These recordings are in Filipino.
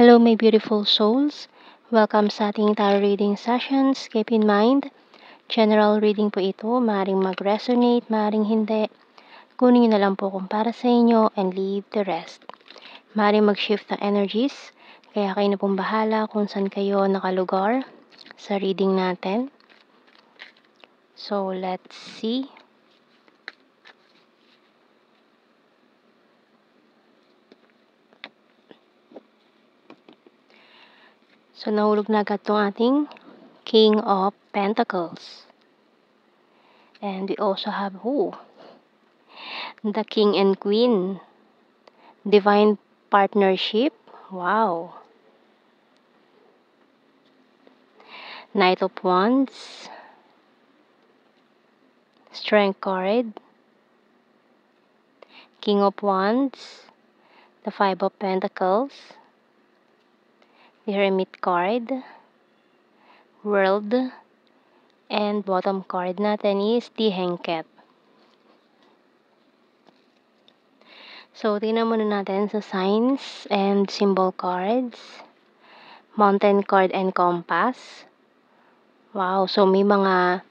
Hello, my beautiful souls. Welcome sa ating tarot reading sessions. Keep in mind, general reading po ito. Maaaring mag-resonate, maaaring hindi. Kunin nyo na lang po kung para sa inyo and leave the rest. Maaaring mag-shift ng energies, kaya kayo na pong bahala kung saan kayo nakalugar sa reading natin. So, let's see. So, nahulog na agad itong ating King of Pentacles. And we also have the King and Queen. Divine Partnership. Wow. Knight of Wands. Strength card. King of Wands. The Five of Pentacles. The Hermit card. World. And bottom card natin is the Hanged. So, tingnan muna natin sa signs and symbol cards. Mountain card and compass. Wow, so may mga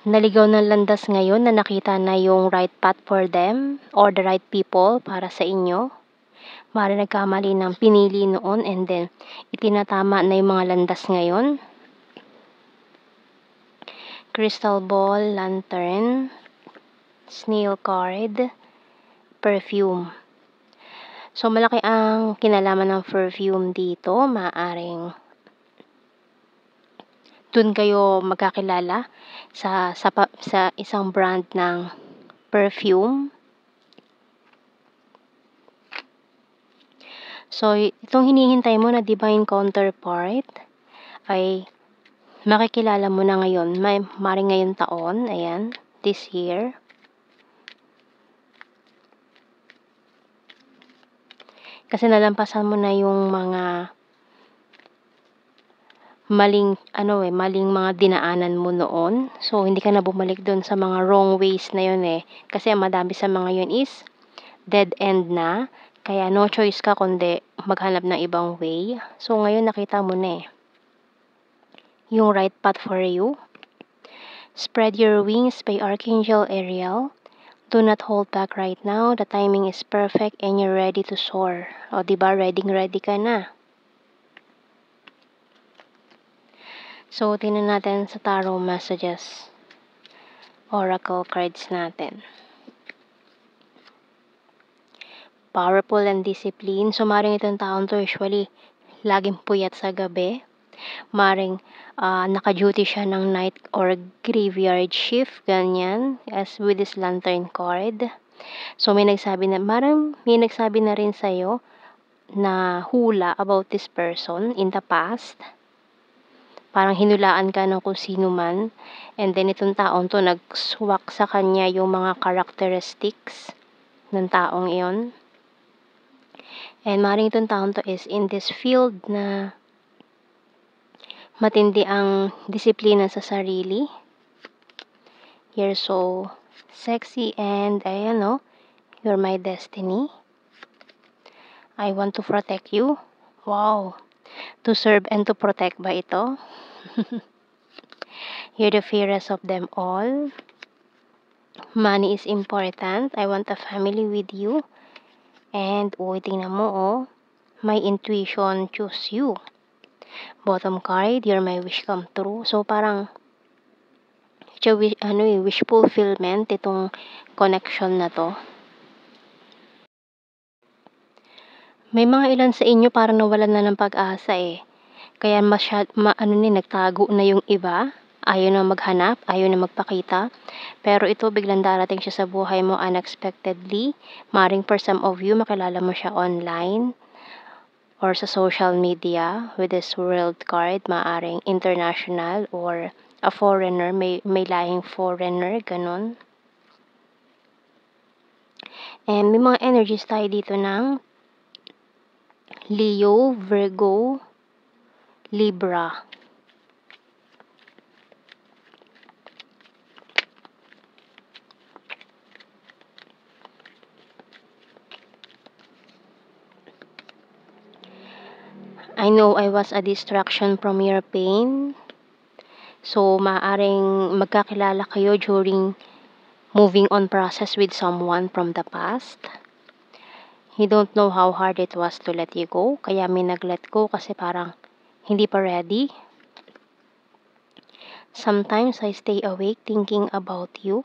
naligaw ng landas ngayon na nakita na yung right path for them or the right people para sa inyo. Maaari nagkamali ng pinili noon and then itinatama na yung mga landas ngayon. Crystal ball, lantern, snail card, perfume. So malaki ang kinalaman ng perfume dito. Maaring dun kayo magkakilala sa isang brand ng perfume. So, itong hinihintay mo na divine counterpart ay makikilala mo na ngayon. Maring ngayon taon, ayan, this year. Kasi nalampasan mo na yung mga maling mga dinaanan mo noon. So, hindi ka na bumalik doon sa mga wrong ways na yun eh. Kasi madami sa mga yun is dead end na. Kaya no choice ka kundi maghanap ng ibang way. So, ngayon nakita mo na eh. Yung right path for you. Spread your wings by Archangel Ariel. Do not hold back right now. The timing is perfect and you're ready to soar. O, diba? Ready ka na. So, tingnan natin sa tarot messages. Oracle cards natin. Powerful and discipline. So, maring itong taon to usually laging puyat sa gabi. Maring naka-duty siya ng night or graveyard shift. Ganyan. As with this lantern card. So, may nagsabi na rin sa'yo na hula about this person in the past. Parang hinulaan ka ng kung sino man. And then, itong taong to, nag-swak sa kanya yung mga characteristics ng taong iyon. And maring itong taong to is in this field na matindi ang disiplina sa sarili. You're so sexy and, ayan o, you're my destiny. I want to protect you. Wow. To serve and to protect ba ito? You're the fairest of them all. Money is important. I want a family with you. And, tingnan mo my intuition choose you. Bottom card, you're my wish come true. So, parang, wish fulfillment itong connection na to. May mga ilan sa inyo parang nawalan na ng pag-asa eh. Kaya nagtago na yung iba. Ayaw na maghanap, ayaw na magpakita. Pero ito, biglang darating siya sa buhay mo unexpectedly. Maring for some of you, makilala mo siya online or sa social media with this world card. Maaring international or a foreigner, may lahing foreigner, ganun. And may mga energies tayo dito ng Leo, Virgo, Libra. I know I was a distraction from your pain. So, maaring magkakilala kayo during moving on process with someone from the past. You don't know how hard it was to let you go. Kaya may nag-let go kasi parang hindi pa ready. Sometimes I stay awake thinking about you.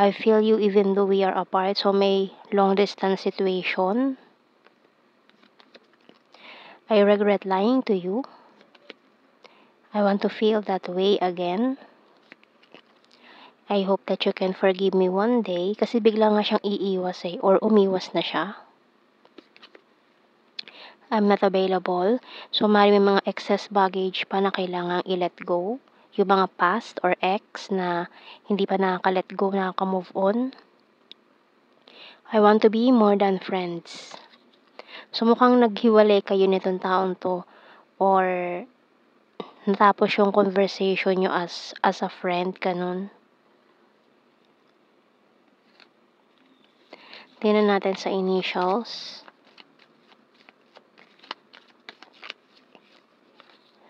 I feel you even though we are apart. So, may long distance situation. I regret lying to you. I want to feel that way again. I hope that you can forgive me one day kasi bigla nga siyang iiwas or umiwas na siya. I'm not available. So, may mga excess baggage pa na kailangang i-let go. Yung mga past or ex na hindi pa nakaka-let go, nakaka-move on. I want to be more than friends. So, mukhang naghiwalay kayo nitong taon to or natapos yung conversation nyo as a friend, ganun. Tingnan natin sa initials.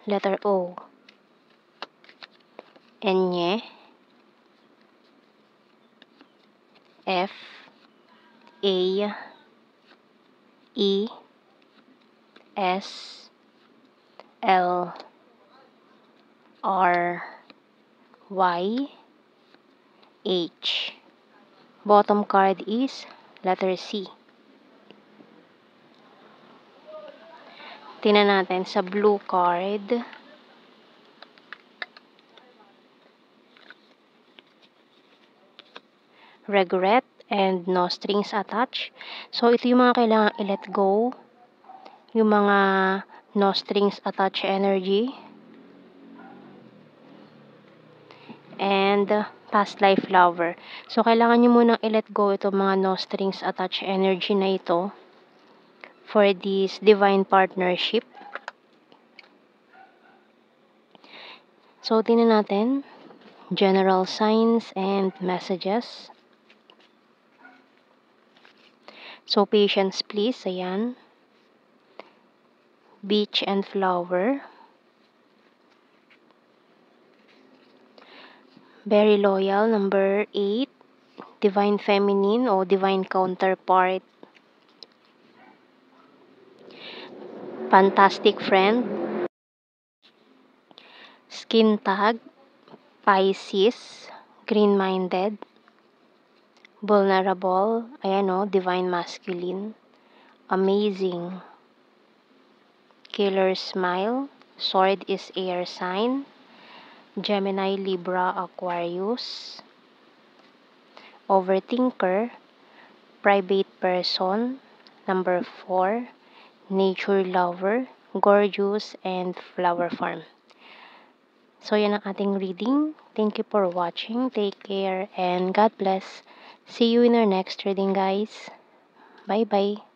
Letter O. Enye. F. A. E. S. L. R. Y. H. Bottom card is letter C. Tingnan natin sa blue card. Regret and no strings attached. So, ito yung mga kailangan i-let go. Yung mga no strings attached energy. And past life lover. So, kailangan nyo munang i-let go itong mga no strings attached energy na ito for this divine partnership. So, tingnan natin. General signs and messages. So, patience please. Ayan. Beach and flower. Very loyal, number 8. Divine feminine o divine counterpart. Fantastic friend. Skin tag. Pisces. Green-minded. Vulnerable. Ayan o, divine masculine. Amazing. Killer smile. Sword is air sign. Gemini, Libra, Aquarius. Overthinker. Private person. Number 4. Nature lover. Gorgeous and flower farm. So, yan ang ating reading. Thank you for watching. Take care and God bless. See you in our next reading, guys. Bye-bye.